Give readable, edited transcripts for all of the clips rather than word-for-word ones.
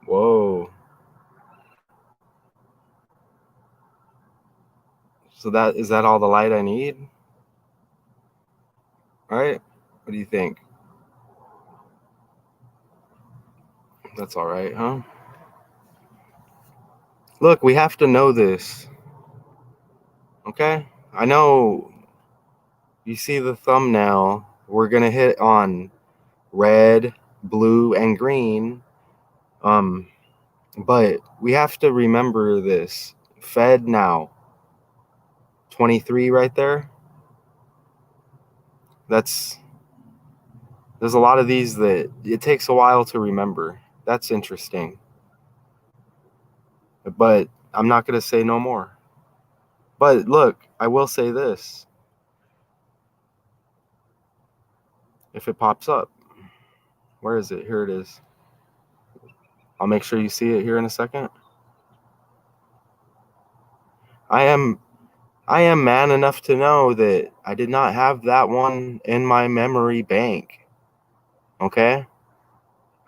Whoa. So is that all the light I need? All right. What do you think? That's all right, huh? Look, we have to know this. Okay? I know you see the thumbnail. We're going to hit on red, blue, and green. Um, but we have to remember this. Fed now. 23 right there. There's a lot of these that it takes a while to remember. That's interesting. But I'm not going to say no more. But look, I will say this. If it pops up, where is it? Here it is. I'll make sure you see it here in a second. I am man enough to know that I did not have that one in my memory bank. Okay?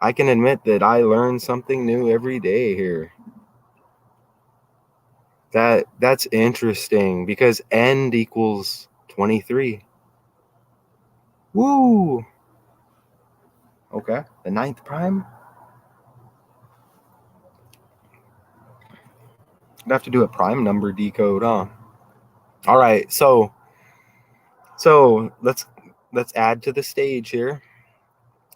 I can admit that I learn something new every day here. That's interesting because end equals 23. Woo! Okay. The ninth prime? I'd have to do a prime number decode, huh? All right. So let's add to the stage here.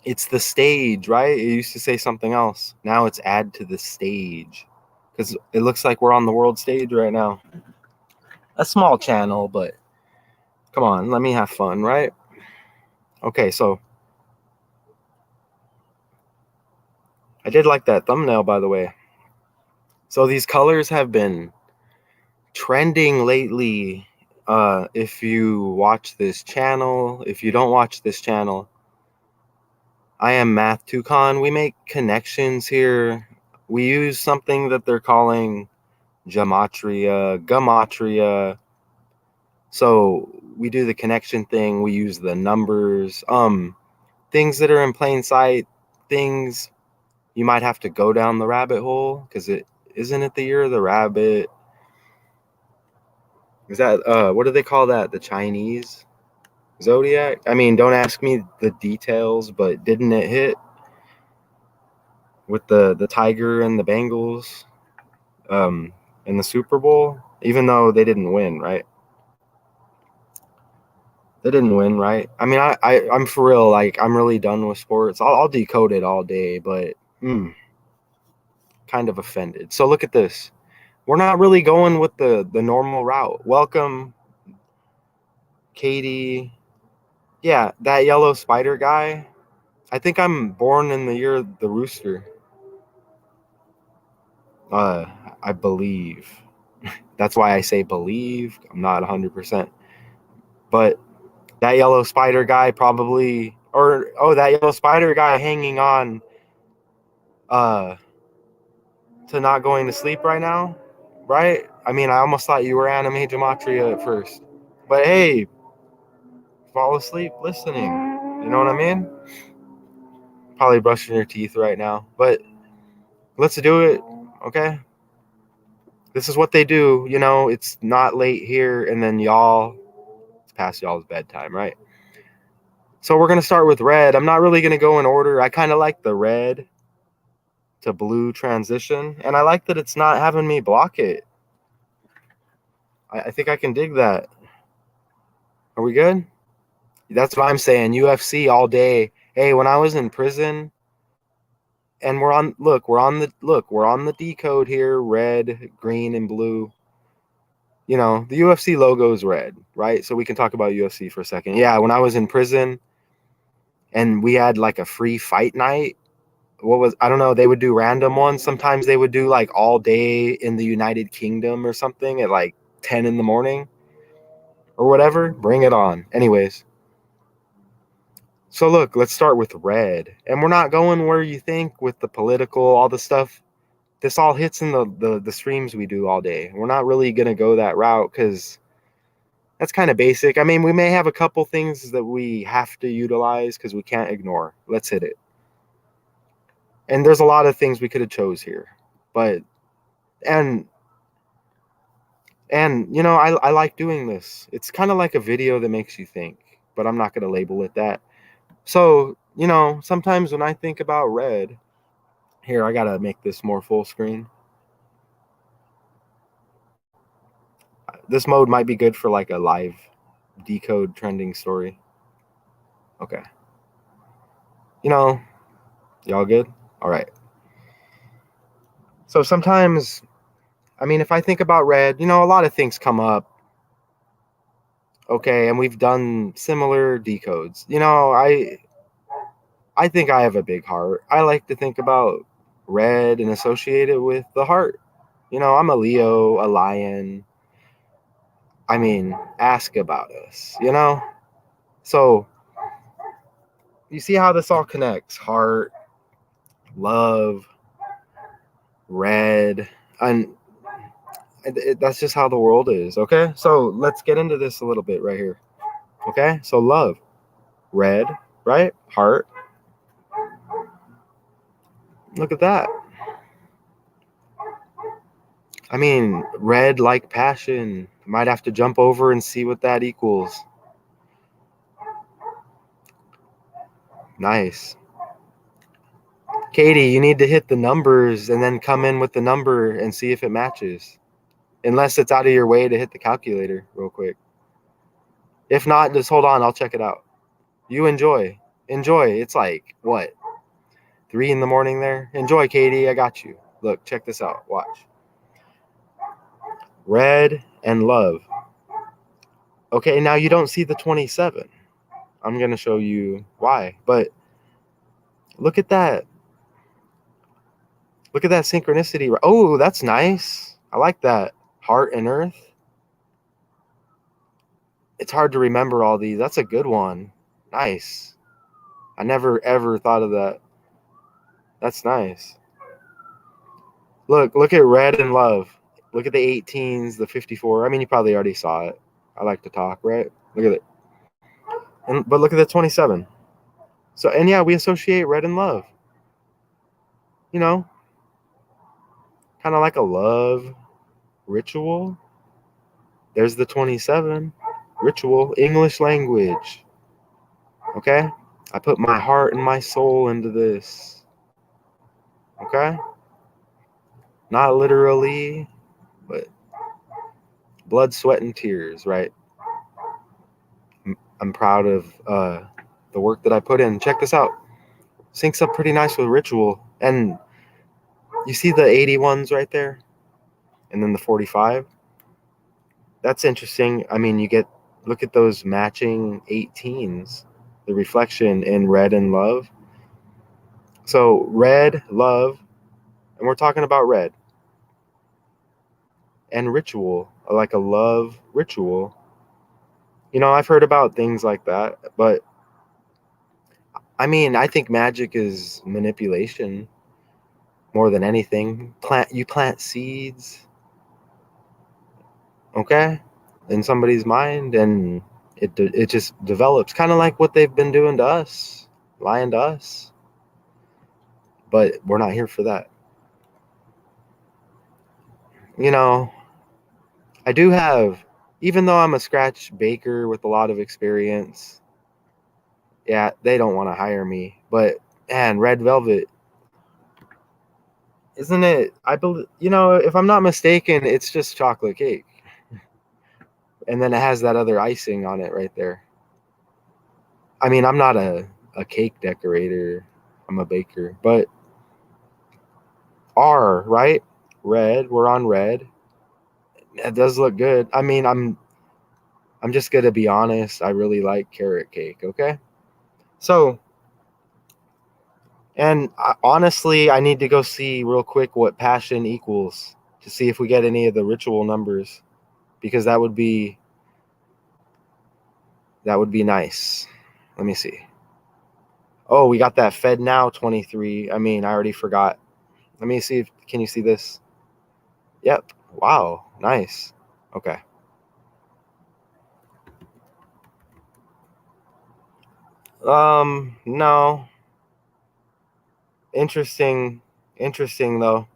It's the stage, right? It used to say something else. Now it's add to the stage. Because it looks like we're on the world stage right now. A small channel, but come on, let me have fun, right? Okay, so I did like that thumbnail, by the way. So these colors have been trending lately. If you watch this channel, if you don't watch this channel, I am Math Toucan. We make connections here. We use something that they're calling gematria. So we do the connection thing. We use the numbers, things that are in plain sight, things you might have to go down the rabbit hole because it isn't it the year of the rabbit. Is that what do they call that? The Chinese zodiac? I mean, don't ask me the details, but didn't it hit with the tiger and the Bengals in the Super Bowl? Even though they didn't win, right? They didn't win, right? I mean, I'm for real. Like, I'm really done with sports. I'll decode it all day, but kind of offended. So look at this. We're not really going with the normal route. Welcome, Katie. Yeah, that yellow spider guy. I think I'm born in the year of the rooster. Uh, I believe. That's why I say believe. I'm not 100%. But that yellow spider guy probably, or oh, that yellow spider guy hanging on uh to not going to sleep right now, right? I mean, I almost thought you were anime gematria at first, but hey, fall asleep listening. You know what I mean? Probably brushing your teeth right now, but let's do it. Okay, this is what they do. You know, it's not late here, and then it's past y'all's bedtime, right? So we're gonna start with red. I'm not really gonna go in order. I kind of like the red to blue transition, and I like that it's not having me block it. I think I can dig that. Are we good? That's what I'm saying. UFC all day. Hey, when I was in prison, and we're on the decode here, red, green, and blue. You know, the UFC logo is red, right? So we can talk about UFC for a second. Yeah, when I was in prison and we had like a free fight night, I don't know, they would do random ones. Sometimes they would do like all day in the United Kingdom or something at like 10 in the morning or whatever. Bring it on. Anyways, so look, let's start with red. And we're not going where you think with the political, all the stuff. This all hits in the streams we do all day. We're not really gonna go that route because that's kind of basic. I mean, we may have a couple things that we have to utilize because we can't ignore. Let's hit it. And there's a lot of things we could have chose here, but and I like doing this. It's kind of like a video that makes you think, but I'm not going to label it that. So sometimes when I think about red, here, I gotta make this more full screen. This mode might be good for like a live decode trending story. Okay. Y'all good? All right. So sometimes, if I think about red, a lot of things come up. Okay, and we've done similar decodes. I think I have a big heart. I like to think about red and associate it with the heart. I'm a Leo, a lion. Ask about us. So you see how this all connects: heart, love, red, and that's just how the world is. Okay, so let's get into this a little bit right here. Okay, so love, red, right? Heart. Look at that. Red like passion. Might have to jump over and see what that equals. Nice. Katie, you need to hit the numbers and then come in with the number and see if it matches. Unless it's out of your way to hit the calculator real quick. If not, just hold on. I'll check it out. You enjoy. Enjoy. It's like, what? 3 a.m. there? Enjoy, Katie. I got you. Look, check this out. Watch. Red and love. Okay, now you don't see the 27. I'm going to show you why. But look at that. Look at that synchronicity. Oh, that's nice. I like that. Heart and earth. It's hard to remember all these. That's a good one. Nice. I never ever thought of that. That's nice. Look at red and love. Look at the 18s, the 54. You probably already saw it. I like to talk, right? Look at it. But look at the 27. So, and yeah, we associate red and love. You know, kind of like a love ritual. There's the 27. Ritual, English language. Okay? I put my heart and my soul into this. Okay? Not literally, but blood, sweat, and tears, right? I'm proud of the work that I put in. Check this out. Syncs up pretty nice with ritual. And you see the 81s right there? And then the 45? That's interesting. Look at those matching 18s, the reflection in red and love. So red, love, and we're talking about red. And ritual, like a love ritual. I've heard about things like that, but I think magic is manipulation more than anything. You plant seeds, okay, in somebody's mind, and it just develops, kind of like what they've been doing to us, lying to us. But we're not here for that. I do have, even though I'm a scratch baker with a lot of experience, yeah, they don't want to hire me. But man, red velvet, isn't it? I believe, if I'm not mistaken, it's just chocolate cake. And then it has that other icing on it right there. I'm not a cake decorator. I'm a baker. But R, right? Red. We're on red. It does look good. I'm just gonna be honest. I really like carrot cake. Okay. So, and honestly, I need to go see real quick what passion equals to see if we get any of the ritual numbers, because that would be nice. Let me see. Oh, we got that Fed Now 23. I already forgot. Let me see. Can you see this? Yep. Wow. Nice. Okay. No. Interesting though.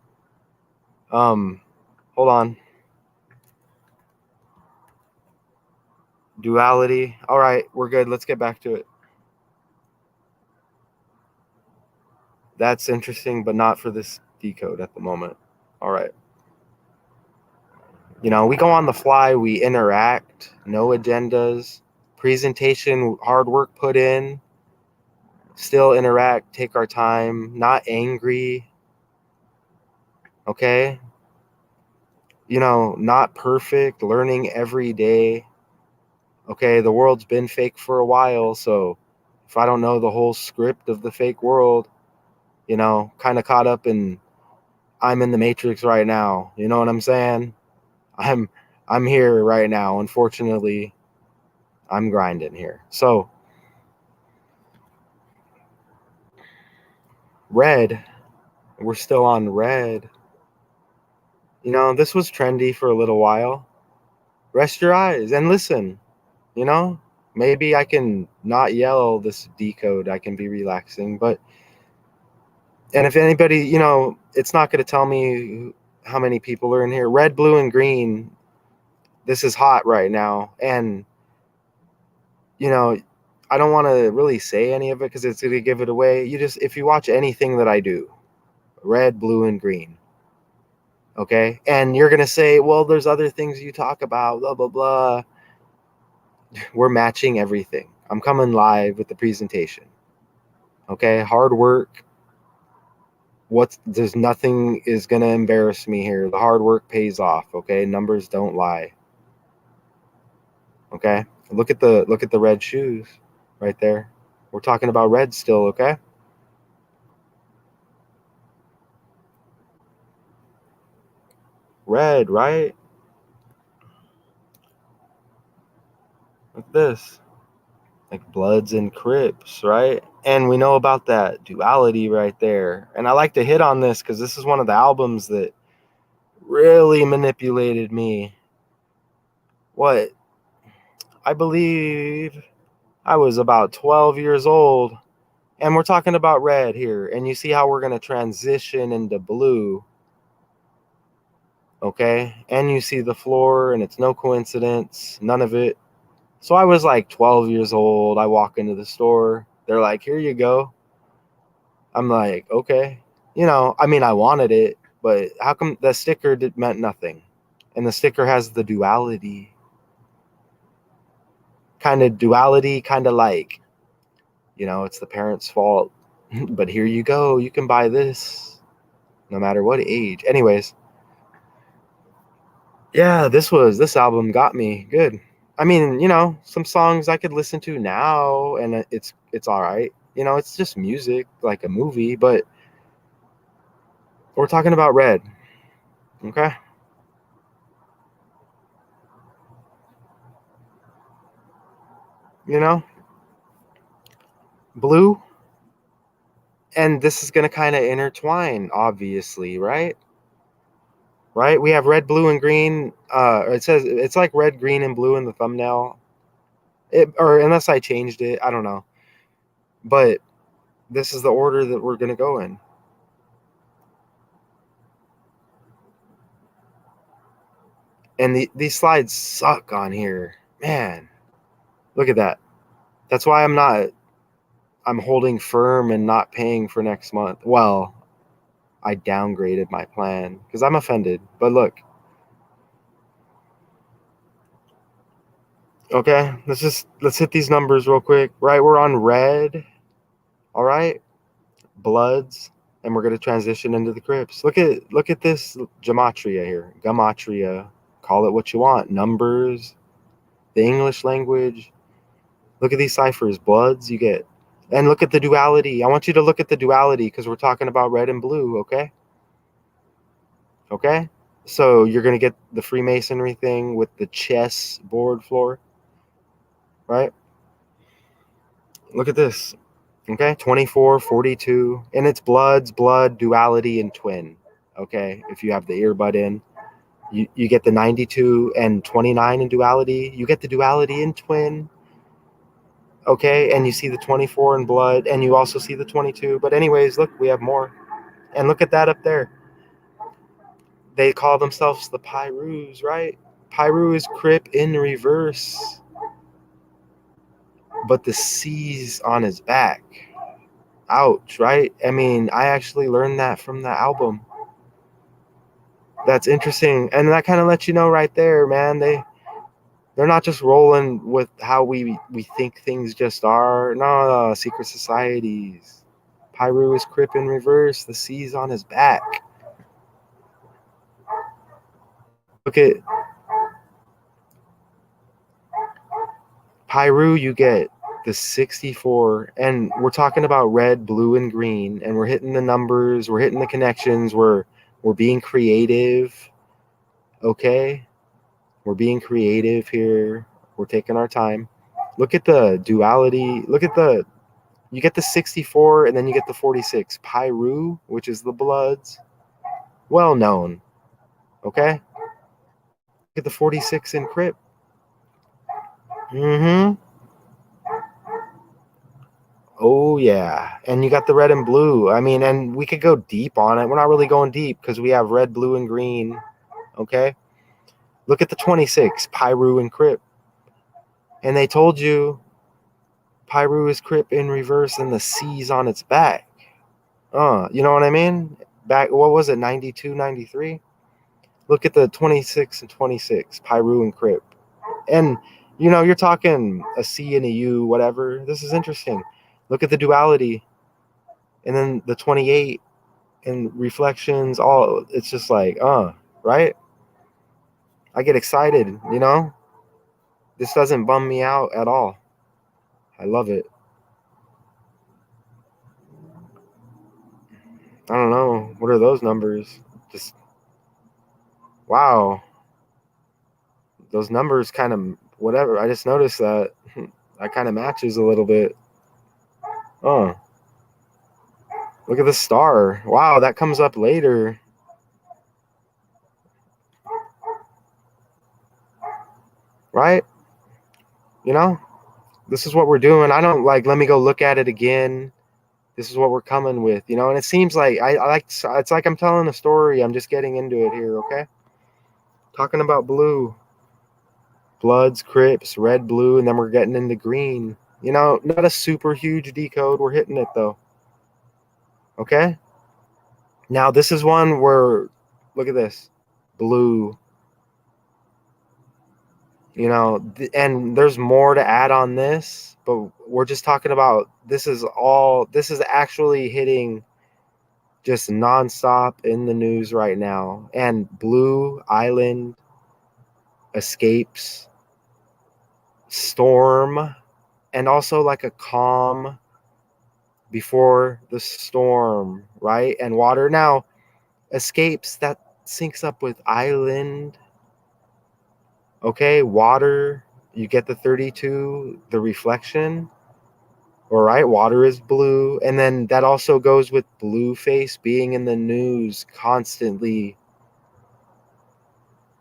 Hold on. Duality. All right, we're good. Let's get back to it. That's interesting, but not for this decode at the moment. All right. We go on the fly, we interact, no agendas, presentation, hard work put in, still interact, take our time, not angry. Okay. Not perfect, learning every day. Okay. The world's been fake for a while. So if I don't know the whole script of the fake world, kind of caught up in, I'm in the matrix right now. You know what I'm saying? I'm here right now. Unfortunately, I'm grinding here. So red, we're still on red. This was trendy for a little while. Rest your eyes and listen. you know Maybe I can not yell this decode, I can be relaxing. But and if anybody, it's not going to tell me how many people are in here. Red, blue, and green, this is hot right now. And you know I don't want to really say any of it because it's going to give it away. If you watch anything that I do, red, blue, and green, okay, and you're going to say, well, there's other things you talk about, blah blah blah. We're matching everything. I'm coming live with the presentation. Okay, hard work. There's nothing is gonna embarrass me here. The hard work pays off. Okay, numbers don't lie. Okay, look at the red shoes right there. We're talking about red still. Okay, red, right? Like this, like Bloods and Crips, right? And we know about that duality right there. And I like to hit on this because this is one of the albums that really manipulated me. What? I believe I was about 12 years old, and we're talking about red here. And you see how we're going to transition into blue. Okay. And you see the floor, and it's no coincidence, none of it. So I was like 12 years old. I walk into the store. They're like, here you go. I'm like, okay. I wanted it, but how come the sticker meant nothing? And the sticker has the duality. Kind of duality, kind of like, it's the parents' fault. But here you go. You can buy this no matter what age. Anyways, yeah, this album got me good. I mean, some songs I could listen to now and it's all right. It's just music, like a movie, but we're talking about red. Okay? You know, blue, and this is going to kind of intertwine, obviously, right? Right? We have red, blue, and green. It says it's like red, green, and blue in the thumbnail. Or unless I changed it, I don't know. But this is the order that we're going to go in. And these slides suck on here. Man, look at that. That's why I'm holding firm and not paying for next month. Well, I downgraded my plan because I'm offended. But look. Okay, let's hit these numbers real quick. Right, we're on red. All right. Bloods, and we're gonna transition into the Crips. Look at this gematria here. Gematria. Call it what you want. Numbers, the English language. Look at these ciphers. Bloods, you get. And look at the duality. I want you to look at the duality because we're talking about red and blue, okay? Okay? So you're going to get the Freemasonry thing with the chess board floor, right? Look at this. Okay? 24, 42. And it's bloods, blood, duality, and twin. Okay? If you have the earbud in, you get the 92 and 29 in duality. You get the duality in twin. Okay, and you see the 24 in blood, and you also see the 22. But anyways, look, we have more. And look at that up there. They call themselves the Pyrus, right? Pyru is Crip in reverse, but the C's on his back. Ouch, right? I mean, I actually learned that from the album. That's interesting. And that kind of lets you know right there, man. They're not just rolling with how we think things just are. No, secret societies. Pyru is Crip in reverse. The C's on his back. Look at Pyru, you get the 64, and we're talking about red, blue, and green, and we're hitting the numbers, we're hitting the connections, we're being creative. Okay? We're being creative here. We're taking our time. Look at the duality. Look at you get the 64 and then you get the 46. Pyru, which is the Bloods. Well known. Okay? Look at the 46 in Crip. Mm-hmm. Oh, yeah. And you got the red and blue. I mean, and we could go deep on it. We're not really going deep because we have red, blue, and green. Okay? Look at the 26, Pyru and Crip. And they told you Pyru is Crip in reverse and the C's on its back. You know what I mean? Back, what was it, 92, 93? Look at the 26 and 26, Pyru and Crip. And, you know, you're talking a C and a U, whatever. This is interesting. Look at the duality. And then the 28 and reflections, all, it's just like, right? I get excited, you know? This doesn't bum me out at all. I love it. I don't know. What are those numbers? Just, wow. Those numbers kind of, whatever. I just noticed that. That kind of matches a little bit. Oh, look at the star. Wow, that comes up later. Right? You know, this is what we're doing. I don't like, let me go look at it again. This is what we're coming with, you know, and it seems like I like, it's like I'm telling a story. I'm just getting into it here, okay? Talking about blue, Bloods, Crips, red, blue, and then we're getting into green. You know, not a super huge decode. We're hitting it though. Okay? Now, this is one where, look at this, blue, you know, and there's more to add on this, but we're just talking about this is actually hitting just nonstop in the news right now. And Blue Island escapes, storm, and also like a calm before the storm, right? And water. Now, escapes, that syncs up with island. Okay, water, you get the 32, the reflection. All right, water is blue. And then that also goes with Blueface being in the news constantly.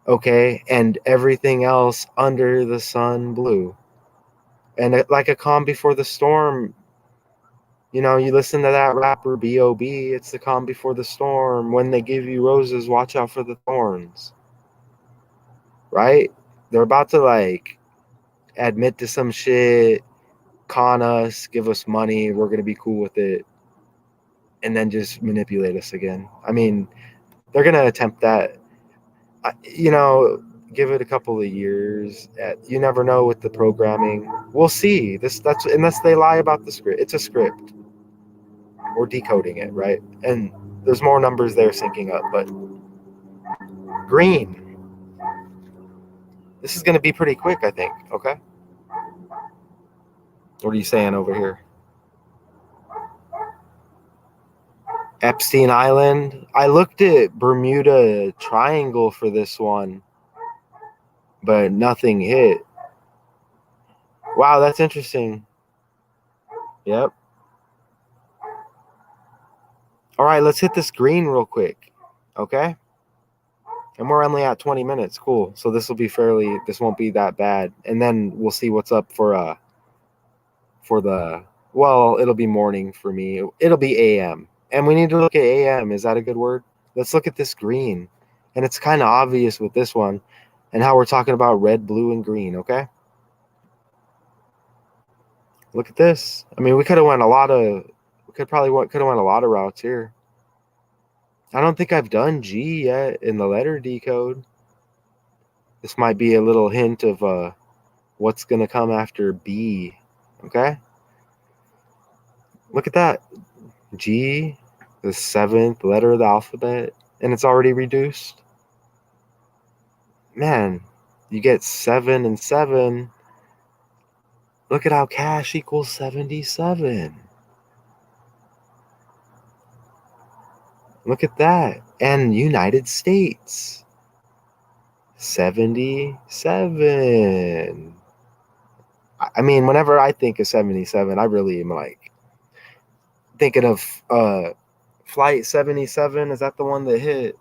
Okay, and everything else under the sun blue. And like a calm before the storm, you know, you listen to that rapper B.O.B., it's the calm before the storm. When they give you roses, watch out for the thorns. Right? They're about to like admit to some shit, con us, give us money, we're going to be cool with it, and then just manipulate us again. I mean, they're going to attempt that. You know, give it a couple of years. You never know with the programming. We'll see. That's unless they lie about the script. It's a script. We're decoding it, right? And there's more numbers there syncing up, but green. This is going to be pretty quick, I think. Okay. What are you saying over here? Epstein Island. I looked at Bermuda Triangle for this one, but nothing hit. Wow, that's interesting. Yep. All right, let's hit this green real quick. Okay. And we're only at 20 minutes. Cool. So this won't be that bad. And then we'll see what's up for for the, well, it'll be morning for me. It'll be AM. And we need to look at AM. Is that a good word? Let's look at this green. And it's kind of obvious with this one and how we're talking about red, blue, and green, okay? Look at this. I mean, we could have went a lot of, we could probably could have went a lot of routes here. I don't think I've done G yet in the letter decode. This might be a little hint of what's going to come after B, okay? Look at that. G, the 7th letter of the alphabet, and it's already reduced. Man, you get 7 and 7. Look at how cash equals 77. Look at that. And United States. 77. I mean, whenever I think of 77, I really am like thinking of Flight 77. Is that the one that hit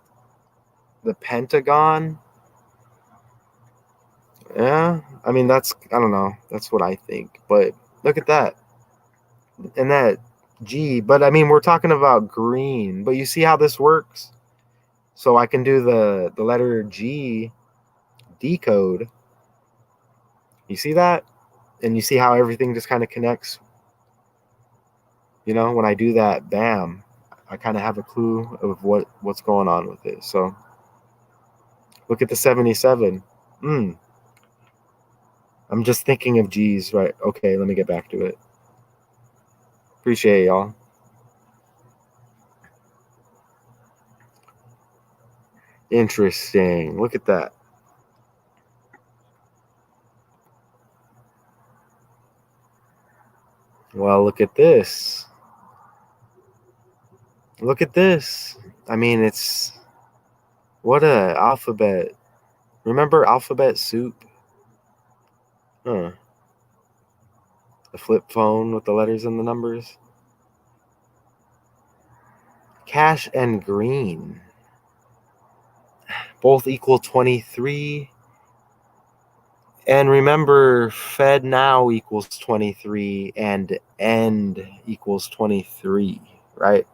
the Pentagon? Yeah. I mean, I don't know. That's what I think. But look at that. And that G. But I mean, we're talking about green. But you see how this works? So I can do the letter G decode. You see that? And you see how everything just kind of connects. You know, when I do that, bam, I kind of have a clue of what's going on with it. So look at the 77. I'm just thinking of G's, right? Okay, let me get back to it. Appreciate y'all. Interesting. Look at that. Well, look at this. Look at this. I mean, it's what a alphabet. Remember alphabet soup? Huh. The flip phone with the letters and the numbers. Cash and green. Both equal 23. And remember, Fed now equals 23 and end equals 23, right?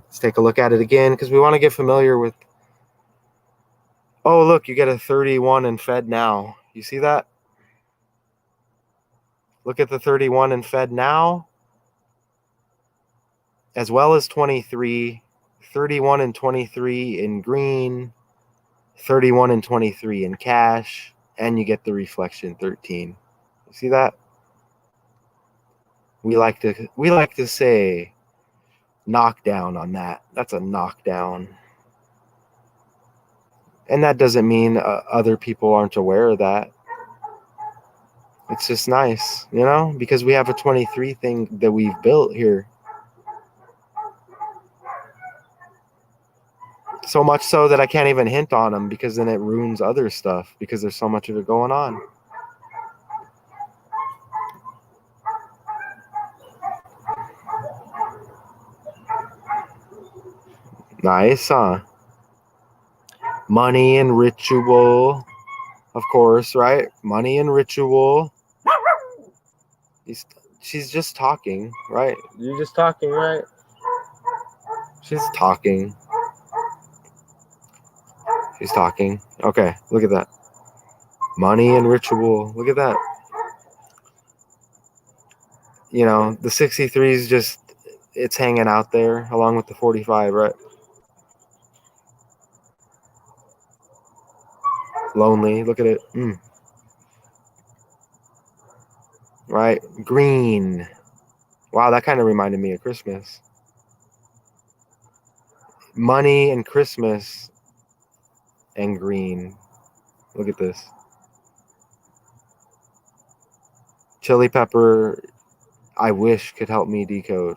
Let's take a look at it again because we want to get familiar with. Oh, look, you get a 31 in Fed now. You see that? Look at the 31 in Fed now, as well as 23, 31 and 23 in green, 31 and 23 in cash, and you get the reflection 13. You see that? We like to say knockdown on that. That's a knockdown. And that doesn't mean other people aren't aware of that. It's just nice, you know, because we have a 23 thing that we've built here. So much so that I can't even hint on them because then it ruins other stuff because there's so much of it going on. Nice, huh? Money and ritual, of course, right? Money and ritual. She's just talking, right? You're just talking, right? She's talking. She's talking. Okay, look at that. Money and ritual. Look at that. You know, the 63 is just, it's hanging out there along with the 45, right? Lonely. Look at it. Right? Green. Wow, that kind of reminded me of Christmas. Money and Christmas and green. Look at this. Chili pepper, I wish could help me decode.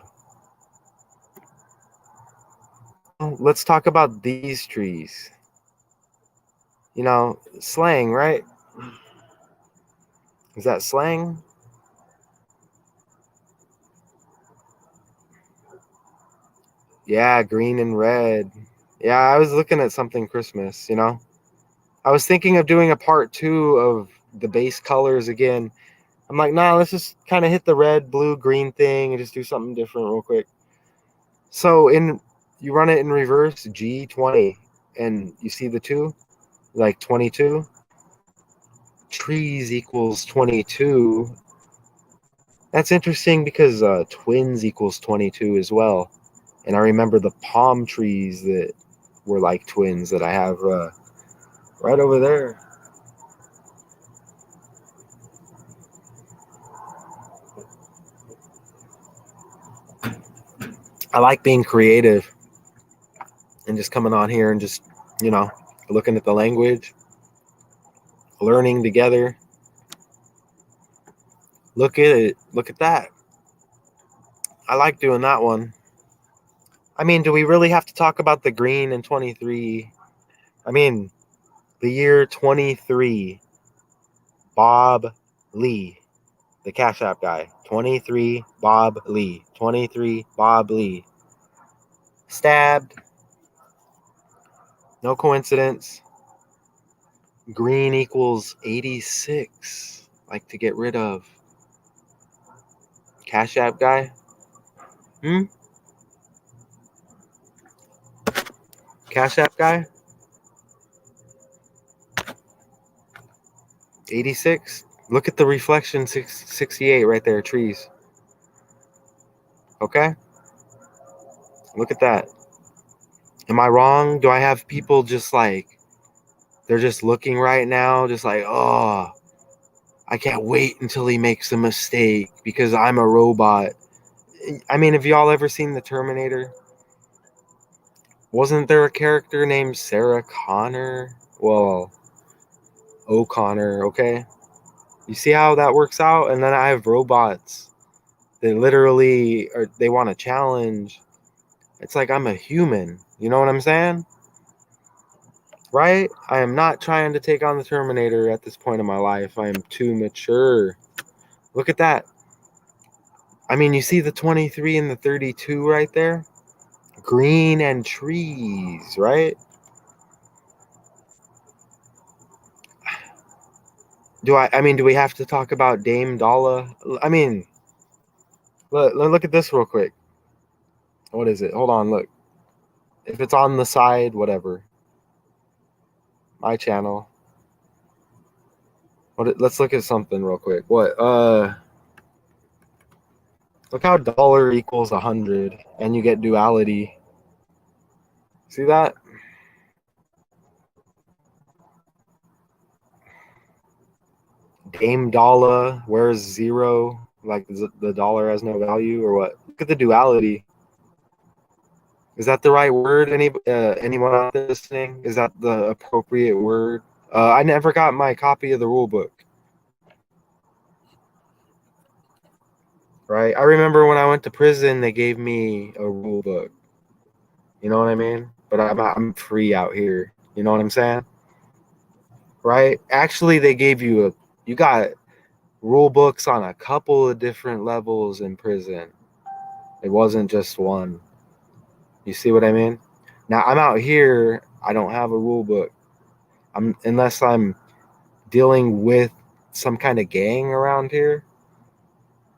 Let's talk about these trees. You know, slang, right? Is that slang? Yeah, green and red. Yeah, I was looking at something Christmas, I was thinking of doing a part 2 of the base colors again. I'm like, nah, let's just kind of hit the red, blue, green thing and just do something different real quick. So you run it in reverse, G20, and you see the 2, like 22. Trees equals 22. That's interesting because twins equals 22 as well. And I remember the palm trees that were like twins that I have right over there. I like being creative and just coming on here and just, you know, looking at the language, learning together. Look at it. Look at that. I like doing that one. I mean, do we really have to talk about the green in 23? I mean, the year 23, Bob Lee, the Cash App guy. 23, Bob Lee. 23, Bob Lee. Stabbed. No coincidence. Green equals 86. Like to get rid of. Cash App guy? Hmm? Cash App guy? 86? Look at the reflection 68 right there, trees. Okay? Look at that. Am I wrong? Do I have people just like, they're just looking right now, just like, oh, I can't wait until he makes a mistake because I'm a robot. I mean, have y'all ever seen The Terminator? Wasn't there a character named Sarah Connor? Well, O'Connor, okay? You see how that works out? And then I have robots that literally are, they want to challenge. It's like I'm a human. You know what I'm saying? Right? I am not trying to take on the Terminator at this point in my life. I am too mature. Look at that. I mean, you see the 23 and the 32 right there? Green and trees, right? Do we have to talk about Dame Dalla? I mean, look at this real quick. What is it? Hold on, look. If it's on the side, whatever. My channel. Let's look at something real quick. What? Look how dollar equals 100 and you get duality. See that? Dame Dalla, where's zero? Like the dollar has no value or what? Look at the duality. Is that the right word? Anyone out there listening? Is that the appropriate word? I never got my copy of the rule book. Right? I remember when I went to prison, they gave me a rule book. You know what I mean? But I'm free out here. You know what I'm saying? Right? Actually, you got rule books on a couple of different levels in prison. It wasn't just one. You see what I mean? Now I'm out here. I don't have a rule book. Unless I'm dealing with some kind of gang around here.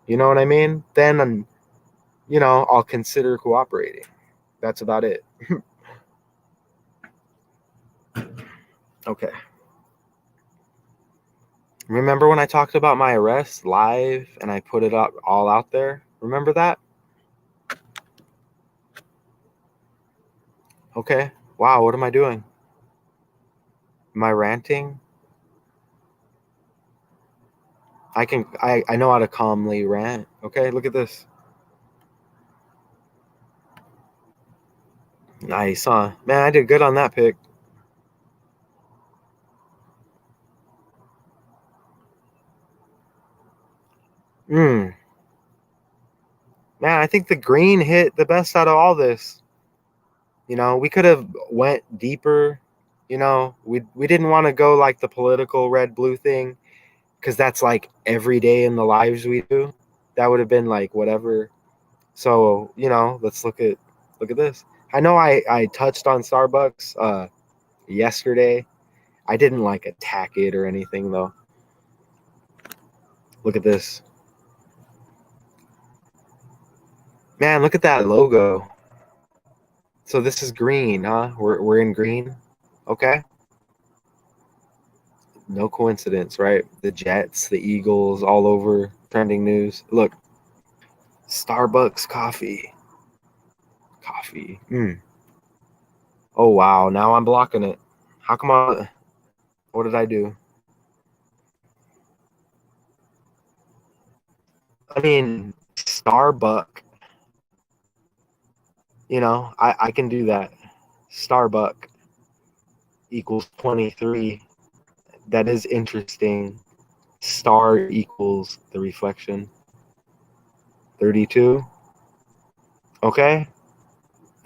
You know what I mean? Then I'll consider cooperating. That's about it. Okay. Remember when I talked about my arrest live and I put it up all out there? Remember that? Okay. Wow, what am I doing? Am I ranting? I know how to calmly rant. Okay, look at this. Nice, huh? Man, I did good on that pick. Man, I think the green hit the best out of all this. We could have went deeper. We didn't want to go like the political red blue thing because that's like every day in the lives we do. That would have been like whatever. So let's look at this. I know I touched on Starbucks yesterday. I didn't like attack it or anything though. Look at this. Man, look at that logo. So this is green, huh? We're in green. Okay. No coincidence, right? The Jets, the Eagles, all over trending news. Look, Starbucks coffee. Coffee. Oh wow, now I'm blocking it. How come what did I do? I mean, Starbuck. I can do that. Starbuck equals 23. That is interesting. Star equals the reflection. 32. Okay.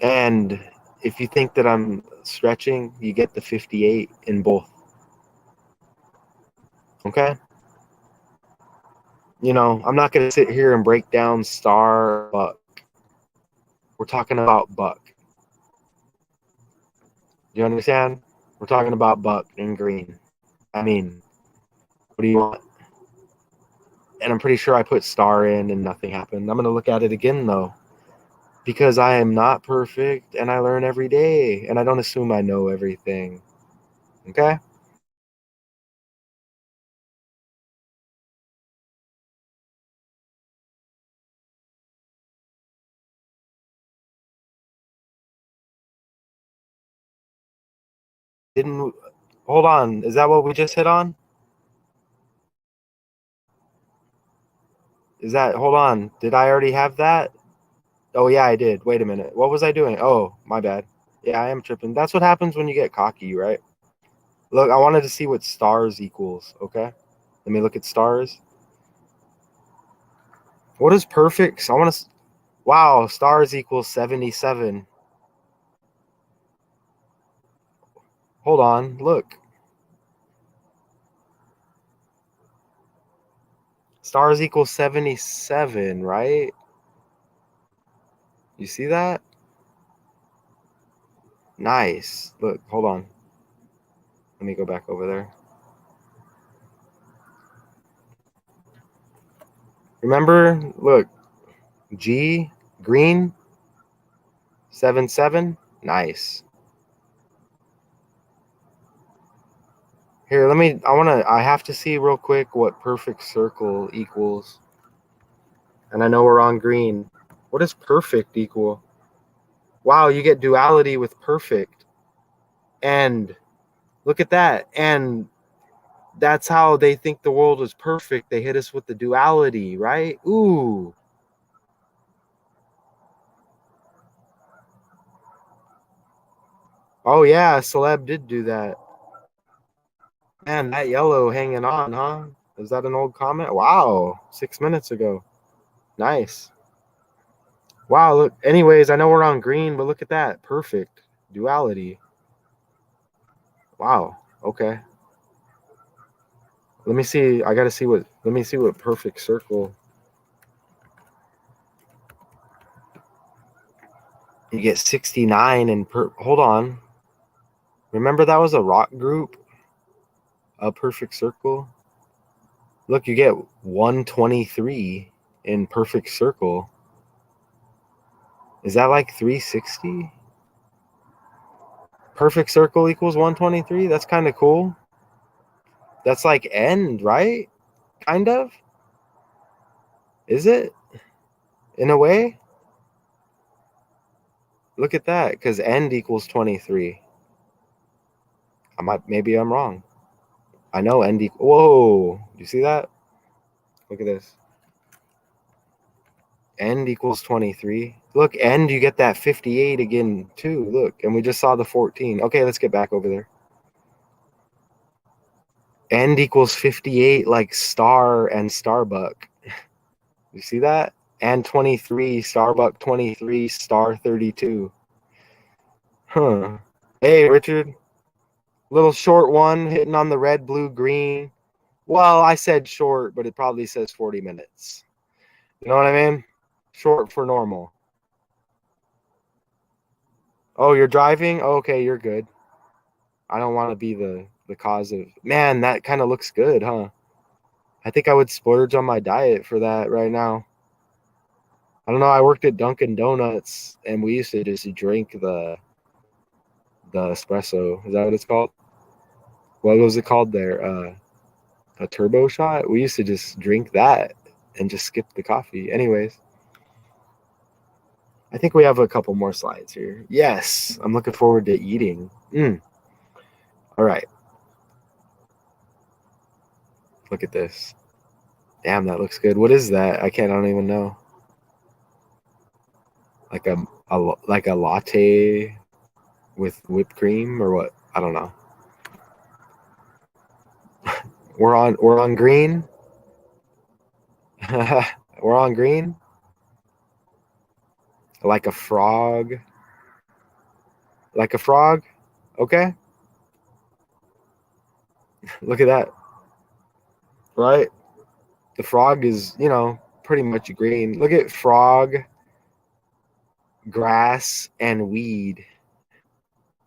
And if you think that I'm stretching, you get the 58 in both. Okay. I'm not going to sit here and break down star buck. We're talking about buck. You understand? We're talking about buck and green. I mean, what do you want? And I'm pretty sure I put star in and nothing happened. I'm going to look at it again though, because I am not perfect and I learn every day and I don't assume I know everything. Okay? Didn't hold on. Is that what we just hit on? Hold on. Did I already have that? Oh, yeah, I did. Wait a minute. What was I doing? Oh, my bad. Yeah, I am tripping. That's what happens when you get cocky, right? Look, I wanted to see what stars equals. Okay. Let me look at stars. What is perfect? I want to. Wow, stars equals 77. Hold on. Look. Stars equals 77, right? You see that? Nice. Look, hold on. Let me go back over there. Remember? Look. G, green, 7, 7. Nice. Here, I have to see real quick what perfect circle equals. And I know we're on green. What does perfect equal? Wow, you get duality with perfect. And look at that. And that's how they think the world is perfect. They hit us with the duality, right? Ooh. Oh, yeah, Celeb did do that. Man, that yellow hanging on, huh? Is that an old comment? Wow, 6 minutes ago. Nice. Wow, look. Anyways, I know we're on green, but look at that. Perfect. Duality. Wow. Okay. Let me see. Let me see what perfect circle. You get 69 and hold on. Remember that was a rock group? A perfect circle? Look, you get 123 in perfect circle. Is that like 360? Perfect circle equals 123? That's kind of cool. That's like end, right? Kind of. Is it? In a way? Look at that, because end equals 23. Maybe I'm wrong. I know end equals. Whoa. Do you see that? Look at this. End equals 23. Look, end, you get that 58 again, too. Look, and we just saw the 14. Okay, let's get back over there. End equals 58, like star and Starbuck. You see that? And 23, Starbuck 23, star 32. Huh. Hey, Richard. Little short one hitting on the red, blue, green. Well, I said short, but it probably says 40 minutes. You know what I mean? Short for normal. Oh, you're driving? Okay, you're good. I don't want to be the cause of. Man, that kind of looks good, huh? I think I would splurge on my diet for that right now. I don't know. I worked at Dunkin' Donuts, and we used to just drink the espresso. Is that what it's called? What was it called there? A turbo shot? We used to just drink that and just skip the coffee. Anyways, I think we have a couple more slides here. Yes, I'm looking forward to eating. All right, look at this. Damn, that looks good. What is that? I don't even know. Like like a latte with whipped cream or what? I don't know. We're on green. We're on green. Like a frog. Like a frog. Okay. Look at that. Right. The frog is, pretty much green. Look at frog, grass, and weed.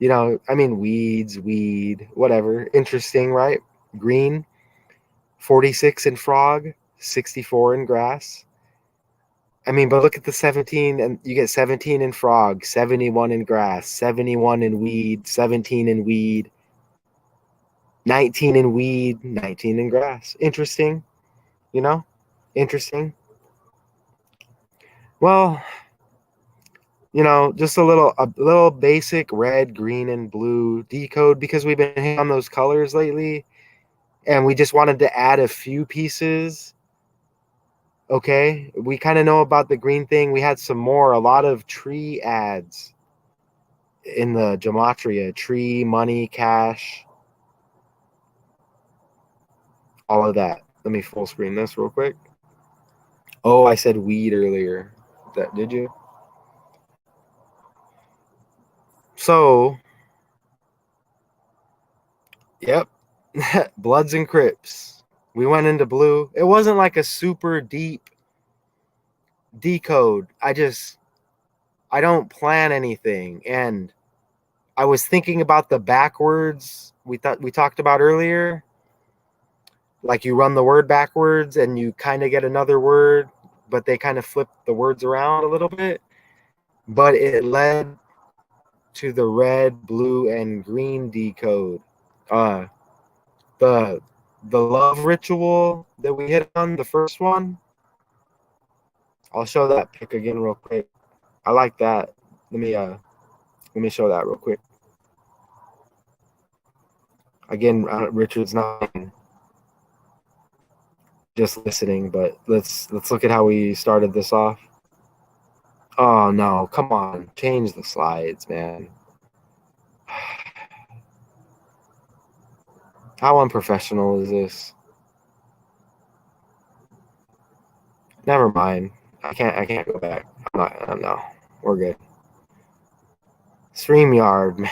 I mean, weed, whatever. Interesting, right? Green, 46 in frog, 64 in grass. I mean, but look at the 17, and you get 17 in frog, 71 in grass, 71 in weed, 17 in weed, 19 in weed, 19 in grass. Interesting, you know? Interesting. Well, just a little basic red, green, and blue decode because we've been hitting on those colors lately, and we just wanted to add a few pieces. Okay, we kind of know about the green thing. We had a lot of tree ads in the gematria: tree, money, cash, all of that. Let me full screen this real quick. Oh, I said weed earlier. Did you? So, yep, Bloods and Crips. We went into blue. It wasn't like a super deep decode. I don't plan anything, and I was thinking about the backwards we talked about earlier. Like you run the word backwards and you kind of get another word, but they kind of flip the words around a little bit. But it led to the red, blue, and green decode. Uh, the the love ritual that we hit on the first one. I'll show that pic again real quick. I like that. Let me show that real quick. Again, Richard's not just listening, but let's look at how we started this off. Oh no, come on. Change the slides, man. How unprofessional is this? Never mind. I can't go back. No. We're good. StreamYard.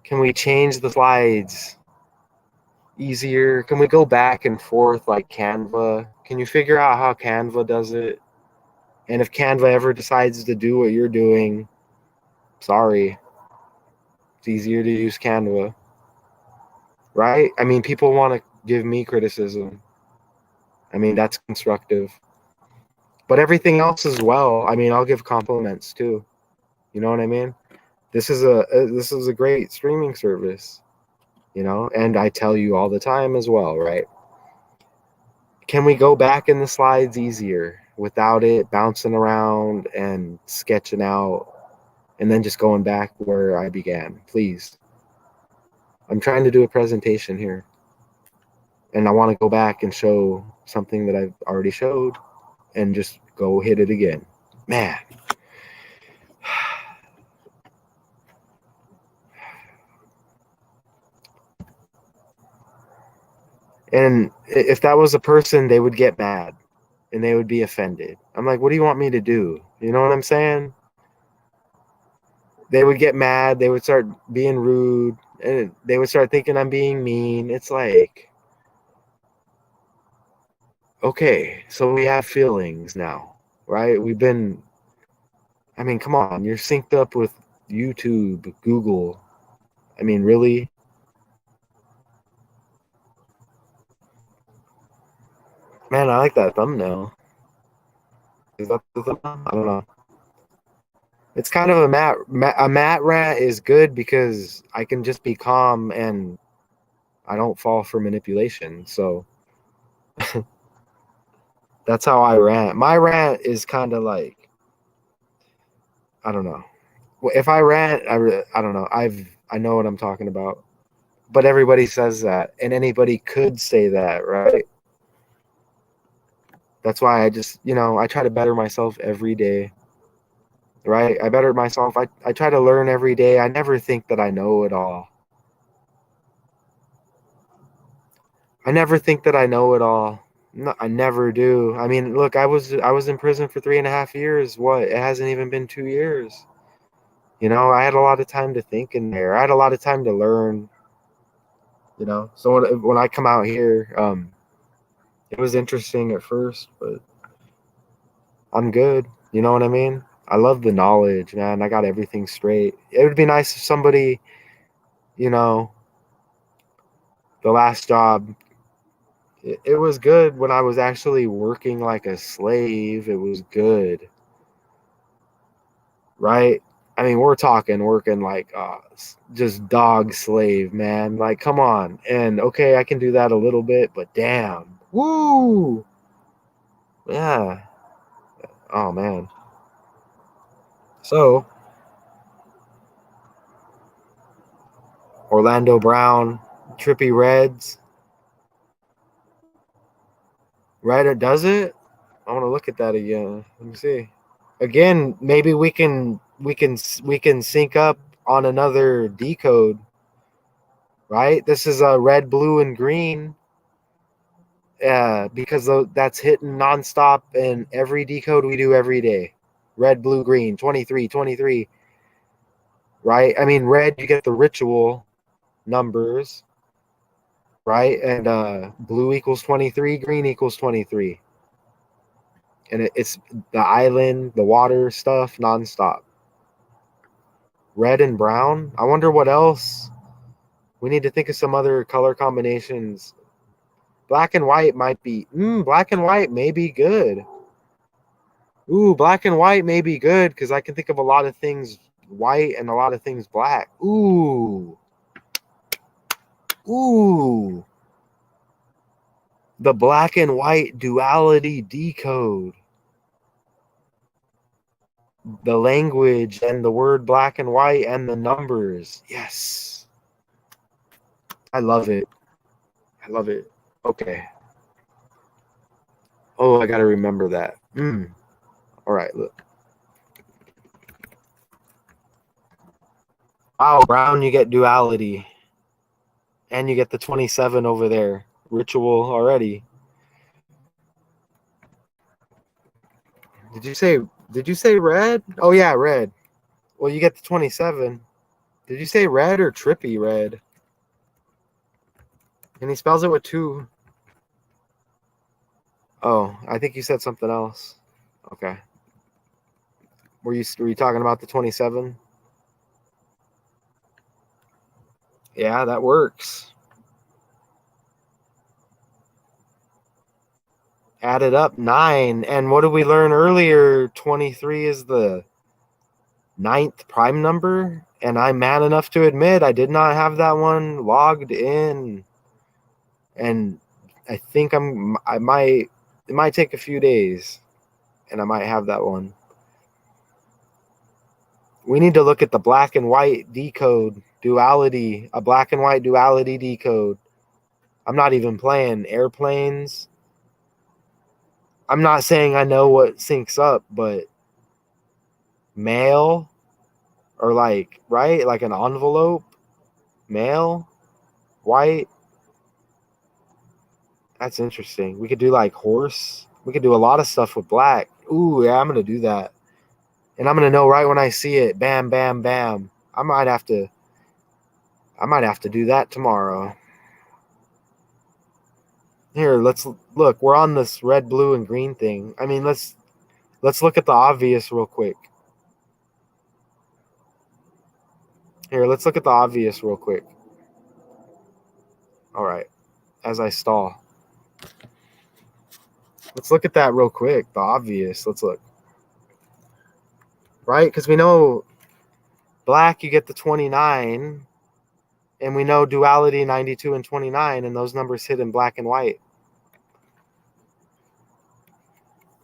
Can we change the slides easier? Can we go back and forth like Canva? Can you figure out how Canva does it? And if Canva ever decides to do what you're doing, sorry. It's easier to use Canva. Right? I mean, people want to give me criticism. I mean, that's constructive. But everything else as well. I mean, I'll give compliments too. You know what I mean? This is a great streaming service, and I tell you all the time as well, right? Can we go back in the slides easier without it bouncing around and sketching out and then just going back where I began, please? I'm trying to do a presentation here, and I want to go back and show something that I've already showed and just go hit it again. Man. And if that was a person, they would get mad and they would be offended. I'm like, what do you want me to do? You know what I'm saying? They would get mad. They would start being rude and they would start thinking I'm being mean. It's like, okay, so we have feelings now, right? I mean, come on. You're synced up with YouTube, Google. I mean, really? Man, I like that thumbnail. Is that the thumbnail? I don't know. It's kind of a mat rant is good because I can just be calm and I don't fall for manipulation. So that's how I rant. My rant is kind of like, I don't know. If I rant, I don't know. I know what I'm talking about. But everybody says that, and anybody could say that, right? That's why I just, I try to better myself every day, right? I better myself. I try to learn every day. I never think that I know it all. I never think that I know it all. No, I never do. I mean, look, I was in prison for 3.5 years. What? It hasn't even been 2 years. I had a lot of time to think in there. I had a lot of time to learn. So when I come out here, it was interesting at first, but I'm good. You know what I mean? I love the knowledge, man. I got everything straight. It would be nice if somebody, you know, the last job, it was good when I was actually working like a slave. It was good, right? I mean, we're talking working like just dog slave, man. Like, come on. And okay, I can do that a little bit, but damn. Woo! Yeah. Oh, man. So, Orlando Brown, Trippy Reds. Ryder does it? I want to look at that again. Let me see. Again, maybe we can sync up on another decode, right? This is a red, blue, and green. Because that's hitting nonstop in every decode we do every day. Red, blue, green, 23, 23. Right? I mean, red, you get the ritual numbers, right? And blue equals 23, green equals 23. And it's the island, the water stuff, nonstop. Red and brown. I wonder what else. We need to think of some other color combinations. Black and white might be. Black and white may be good. Ooh, black and white may be good because I can think of a lot of things white and a lot of things black. Ooh. Ooh. The black and white duality decode. The language and the word black and white and the numbers. Yes. I love it. I love it. Okay. Oh, I got to remember that. All right, look. Wow, Brown, you get duality. And you get the 27 over there. Ritual already. Did you say red? Oh yeah, red. Well, you get the 27. Did you say red or trippy red? And he spells it with two. Oh, I think you said something else. Okay. Were you talking about the 27? Yeah, that works. Added up 9. And what did we learn earlier? 23 is the ninth prime number. And I'm man enough to admit I did not have that one logged in. And I think it might take a few days and I might have that one. We need to look at the black and white decode duality, a black and white duality decode. I'm not even playing airplanes. I'm not saying I know what syncs up, but mail or like, right? Like an envelope, mail, white. That's interesting. We could do like horse. We could do a lot of stuff with black. Ooh, yeah, I'm going to do that. And I'm going to know right when I see it. Bam, bam, bam. I might have to do that tomorrow. Here, let's look. We're on this red, blue, and green thing. I mean, let's look at the obvious real quick. Here, let's look at the obvious real quick. All right, as I stall. Let's look at that real quick. The obvious. Let's look. Right? Because we know black, you get the 29, and we know duality 92 and 29, and those numbers hit in black and white.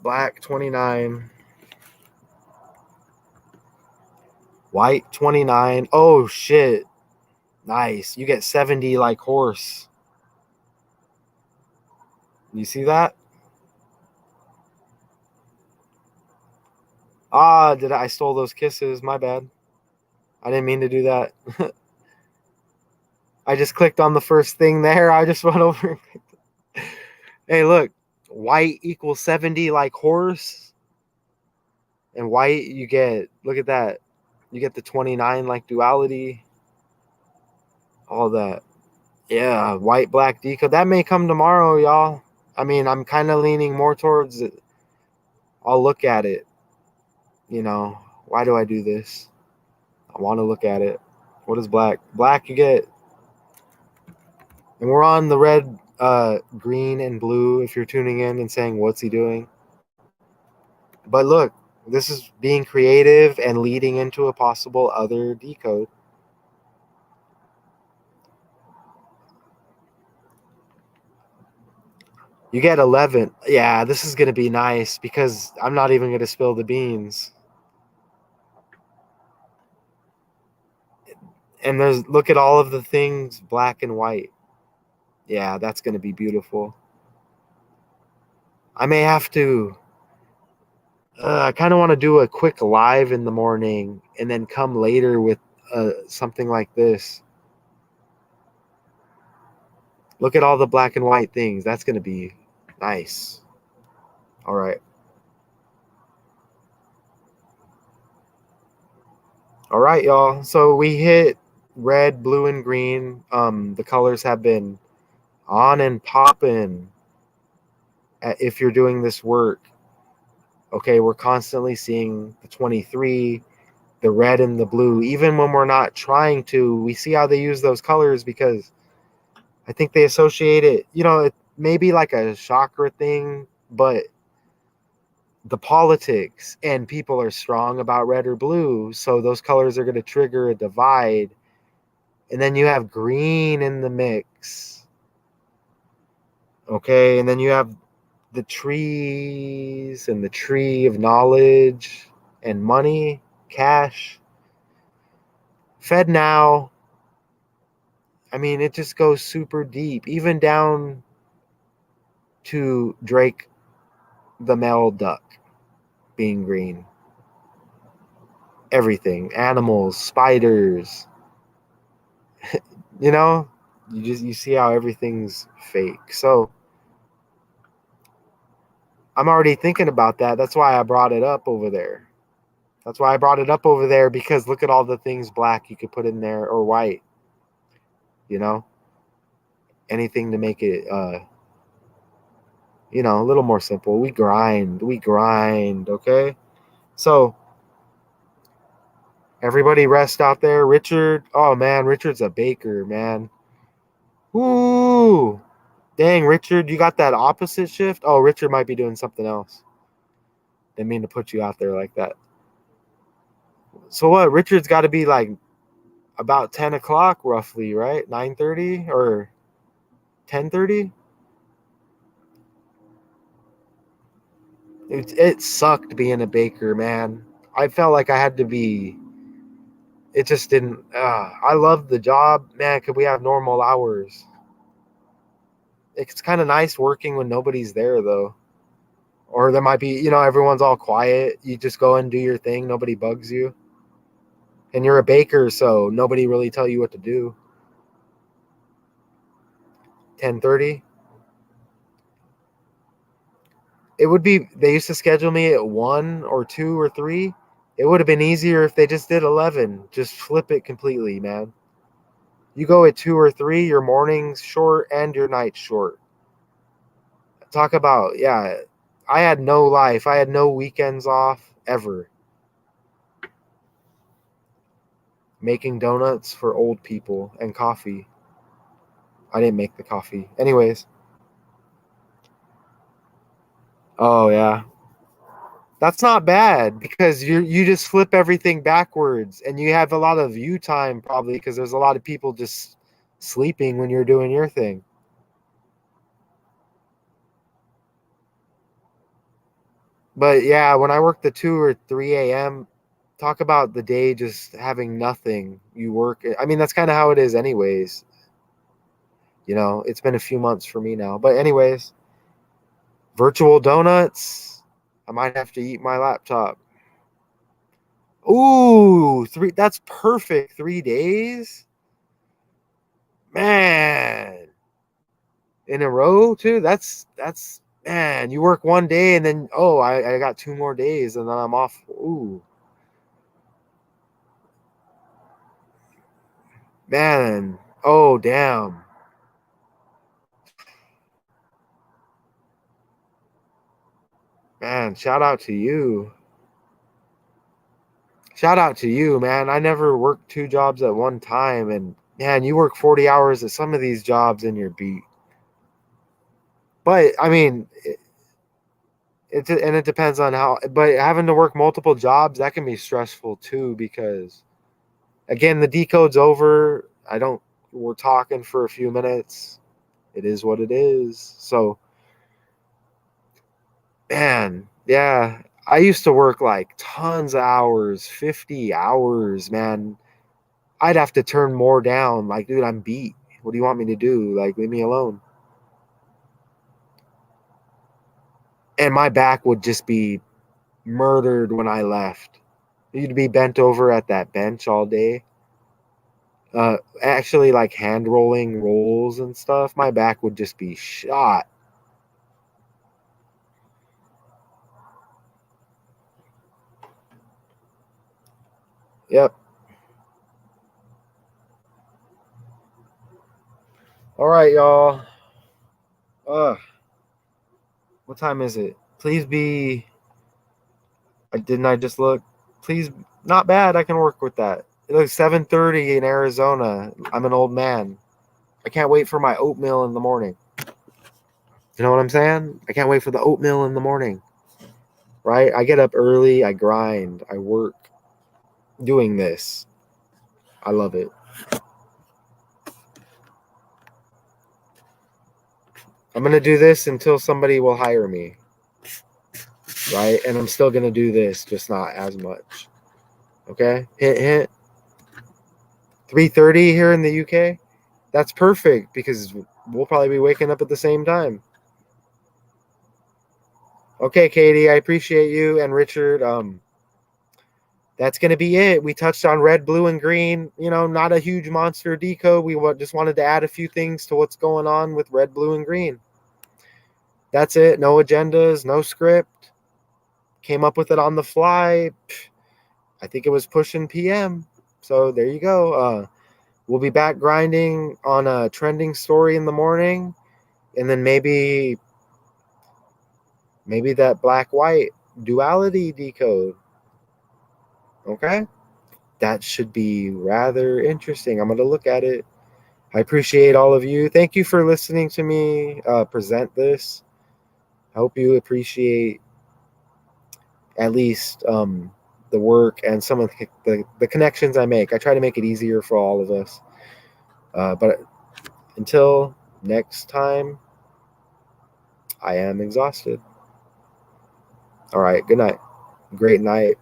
Black 29. White 29. Oh, shit. Nice. You get 70 like horse. You see that? Ah, I stole those kisses. My bad. I didn't mean to do that. I just clicked on the first thing there. I just went over. Hey, look. White equals 70 like horse. And white, you get, look at that. You get the 29 like duality. All that. Yeah, white, black decode. That may come tomorrow, y'all. I mean, I'm kind of leaning more towards it. I'll look at it. You know, why do I do this? I want to look at it. What is black? Black, you get. And we're on the red, green, and blue if you're tuning in and saying, what's he doing? But look, this is being creative and leading into a possible other decode. You get 11. Yeah, this is going to be nice because I'm not even going to spill the beans. And there's, look at all of the things black and white. Yeah, that's going to be beautiful. I may have to, I kind of want to do a quick live in the morning and then come later with something like this. Look at all the black and white things. That's going to be nice. All right. All right, y'all. So we hit red, blue, and green. The colors have been on and popping if you're doing this work. Okay, we're constantly seeing the 23, the red and the blue. Even when we're not trying to, we see how they use those colors because I think they associate it. You know, it may be like a chakra thing, but the politics and people are strong about red or blue. So those colors are going to trigger a divide. And then you have green in the mix. Okay, and then you have the trees and the tree of knowledge and money, cash. Fed now. I mean, it just goes super deep, even down to Drake the male duck being green. Everything, animals, spiders. You know, you see how everything's fake. So I'm already thinking about that. That's why I brought it up over there. Because look at all the things black you could put in there or white. You know, anything to make it you know, a little more simple. We grind, okay? So everybody rest out there. Richard, oh man, Richard's a baker, man. Ooh. Dang, Richard, you got that opposite shift? Oh, Richard might be doing something else. Didn't mean to put you out there like that. So what? Richard's got to be like about 10 o'clock roughly, right? 9:30 or 10:30? It sucked being a baker, man. I felt like I had to be. It just didn't. I love the job, man. Could we have normal hours? It's kind of nice working when nobody's there, though. Or there might be, you know, everyone's all quiet. You just go and do your thing. Nobody bugs you. And you're a baker, so nobody really tell you what to do. 10:30. It would be. They used to schedule me at 1 or 2 or 3. It would have been easier if they just did 11. Just flip it completely, man. You go at 2 or 3, your morning's short and your night's short. Talk about, yeah, I had no life. I had no weekends off ever. making donuts for old people and coffee. I didn't make the coffee. Anyways. Oh yeah. That's not bad because you just flip everything backwards and you have a lot of you time probably because there's a lot of people just sleeping when you're doing your thing. But yeah, when I work the 2 or 3 a.m., talk about the day just having nothing. You work. I mean, that's kind of how it is, anyways. It's been a few months for me now. But, anyways, virtual donuts. I might have to eat my laptop. Ooh, that's perfect. 3 days? Man. In a row, too? That's, man, you work one day and then, I got 2 more days and then I'm off. Ooh. Man, oh damn. Man, shout out to you. Shout out to you, man. I never worked 2 jobs at one time and man, you work 40 hours at some of these jobs and you're beat. But I mean, it depends on how, but having to work multiple jobs, that can be stressful too because again, the decode's over. We're talking for a few minutes. It is what it is. So, man, yeah, I used to work like tons of hours, 50 hours, man. I'd have to turn more down. Like, dude, I'm beat. What do you want me to do? Like, leave me alone. And my back would just be murdered when I left. You'd be bent over at that bench all day. Actually, like hand rolling rolls and stuff. My back would just be shot. Yep. All right, y'all. Uh, what time is it? Please be. Didn't I just look? Please, not bad. I can work with that. It looks 7:30 in Arizona. I'm an old man. I can't wait for my oatmeal in the morning. You know what I'm saying? I can't wait for the oatmeal in the morning. Right? I get up early. I grind. I work doing this. I love it. I'm going to do this until somebody will hire me. Right? And I'm still going to do this, just not as much. Okay? Hint, hint. 3:30 here in the UK. That's perfect because we'll probably be waking up at the same time. Okay, Katie, I appreciate you and Richard. That's going to be it. We touched on red, blue, and green. Not a huge monster decode. We just wanted to add a few things to what's going on with red, blue, and green. That's it. No agendas, no script. Came up with it on the fly. I think it was pushing PM. So there you go. We'll be back grinding on a trending story in the morning. And then maybe that black-white duality decode. Okay? That should be rather interesting. I'm going to look at it. I appreciate all of you. Thank you for listening to me present this. I hope you appreciate at least the work and some of the connections I make. I try to make it easier for all of us. But until next time, I am exhausted. All right. Good night. Great night.